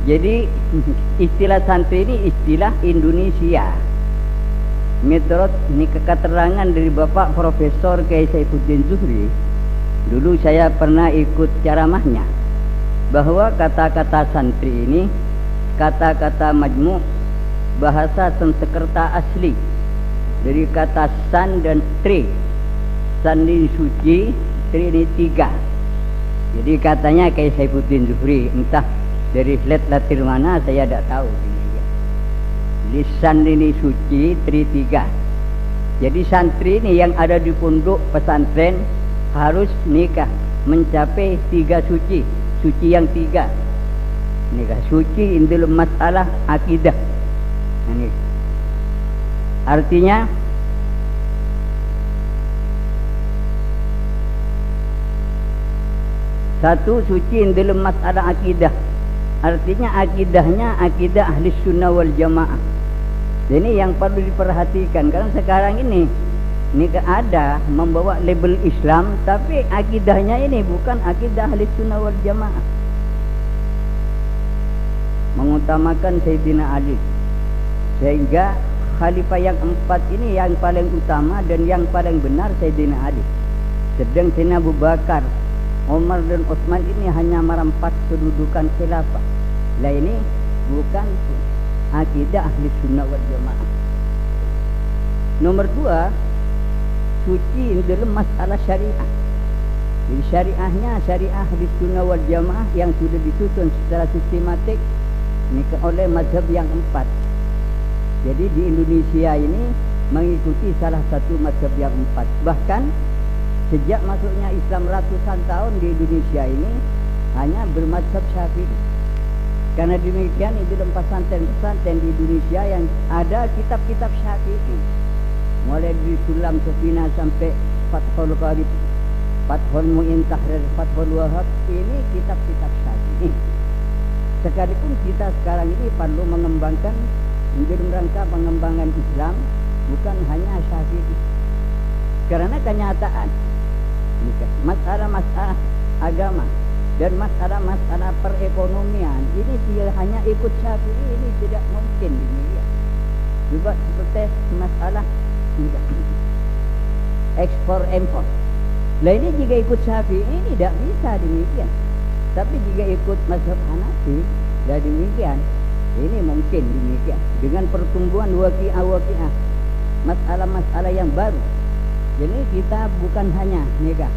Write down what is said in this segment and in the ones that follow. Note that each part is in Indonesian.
Jadi istilah santri ini istilah Indonesia. Menurut ini keterangan dari Bapak Profesor Kiai Saifuddin Zuhri, dulu saya pernah ikut ceramahnya, bahwa kata-kata santri ini kata-kata majmu' bahasa Sanskerta asli dari kata san dan tri. San ini suci, tri ini tiga. Jadi katanya Kiai Saifuddin Zuhri, entah dari latir mana saya tidak tahu. Lisan ini suci, tri tiga. Jadi santri ini yang ada di pondok pesantren harus nikah mencapai tiga suci, suci yang tiga. Nikah suci dalam masalah akidah. Ini artinya satu, suci dalam masalah akidah. Artinya akidahnya akidah ahli sunnah wal jamaah. Ini yang perlu diperhatikan, karena sekarang ini ada membawa label Islam, tapi akidahnya ini bukan akidah ahli sunnah wal jamaah. Mengutamakan Sayyidina Ali, sehingga khalifah yang empat ini yang paling utama dan yang paling benar Sayyidina Ali. Sedang Sayyidina Abu Bakar, Umar dan Utsman ini hanya merampas kedudukan khilafah. Lah ini bukan akidah ahli sunnah wal jamaah. Nomor dua, suci dalam masalah syariah. Jadi syariahnya syariah ahli sunnah wal jamaah yang sudah disusun secara sistematik oleh mazhab yang empat. Jadi di Indonesia ini mengikuti salah satu mazhab yang empat. Bahkan sejak masuknya Islam ratusan tahun di Indonesia ini hanya bermazhab Syafi'i. Karena demikian di dalam pesantren-pesantren di Indonesia yang ada kitab-kitab Syafi'i, mulai dari Sulam Safina sampai Fathul Qarib, Fathul Mu'in, Tahrir, Fathul Wahab, ini kitab-kitab Syafi'i. Sekalipun kita sekarang ini perlu mengembangkan dalam rangka pengembangan Islam, bukan hanya Syafi'i. Karena kenyataan masalah-masalah agama dan masalah-masalah perekonomian ini tidak hanya ikut Syafi'i, ini tidak mungkin demikian. Juga seperti masalah ekspor impor. Lah ini jika ikut Syafi'i ini tidak bisa demikian. Tapi jika ikut mazhab Hanafi, dan demikian, ini mungkin demikian. Dengan pertumbuhan waqi'ah, masalah-masalah yang baru. Jadi kita bukan hanya nikah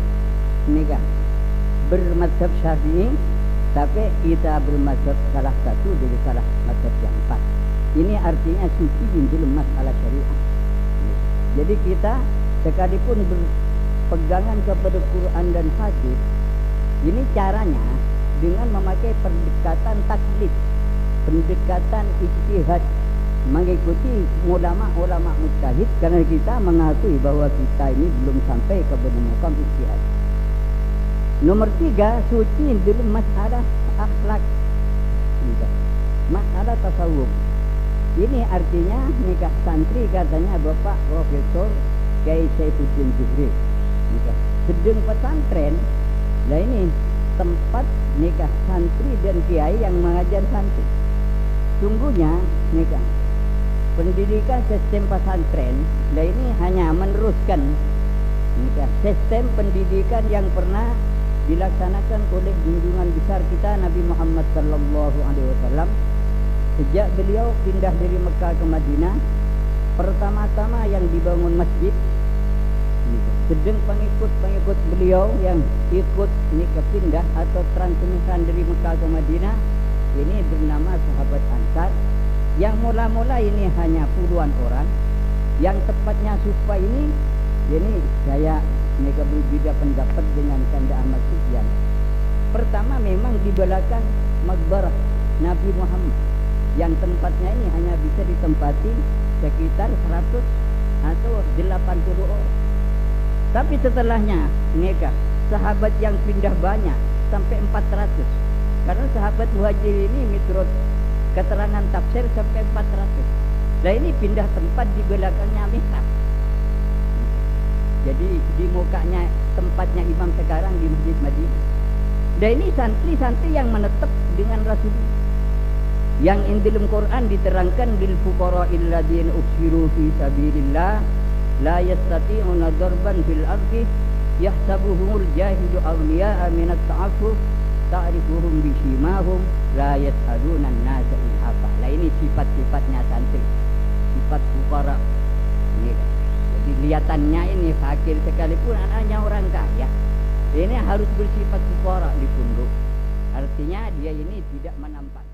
bermazhab Syafi'i, tapi kita bermazhab salah satu dari salah mazhab yang empat. Ini artinya suci dalam masalah syariah. Jadi kita sekalipun berpegangan kepada Quran dan hadis, ini caranya dengan memakai pendekatan taklid, pendekatan ijtihad, mengikuti ulama-ulama mujtahid, karena kita mengakui bahwa kita ini belum sampai kepada maqam ijtihad. Nomor tiga, suci dalam masalah akhlak, masalah tasawuf. Ini artinya nikah santri, katanya Bapak Profesor Kiai Saifuddin Zuhri. Sedang pesantren, lah ini tempat nikah santri dan kiai yang mengajar santri. Sungguhnya nikah pendidikan sistem pesantren, lah ini hanya meneruskan sistem pendidikan yang pernah dilaksanakan oleh junjungan besar kita Nabi Muhammad sallallahu alaihi wasallam sejak beliau pindah dari Mekah ke Madinah. Pertama-tama yang dibangun masjid, sedang pengikut beliau yang ikut nikah pindah atau transmigran dari Mekah ke Madinah ini bernama sahabat Ansar, yang mula-mula ini hanya puluhan orang. Yang tepatnya sufa ini saya mereka berbeda pendapat dengan Kanda Ahmad Sufyan. Pertama memang di belakang makbarah Nabi Muhammad, yang tempatnya ini hanya bisa ditempati sekitar 100 atau 80 orang. Tapi setelahnya nikah sahabat yang pindah banyak sampai 400. Karena sahabat muhajir ini menurut keterangan tafsir sampai 400. Nah ini pindah tempat di belakangnya mihrab. Jadi di mukanya tempatnya imam sekarang di Masjid Madinah. Dan ini santri-santri yang menetap dengan Rasulullah. Yang dalam Quran diterangkan lil fuqara'il ladzina usiru fi sabilillah la yastati'una darban fil ardi yahsabuhumul jahilu awliya'a minat ta'affuf ta'rifuhum bisimahum la yas'aluna an-nasa ilhafa. Lah ini sifat-sifatnya santri, sifat fuqara. Jadi kelihatannya ini fakir sekalipun anaknya orang kaya, ini harus bersifat fuqara di punduk. Artinya dia ini tidak menampakkan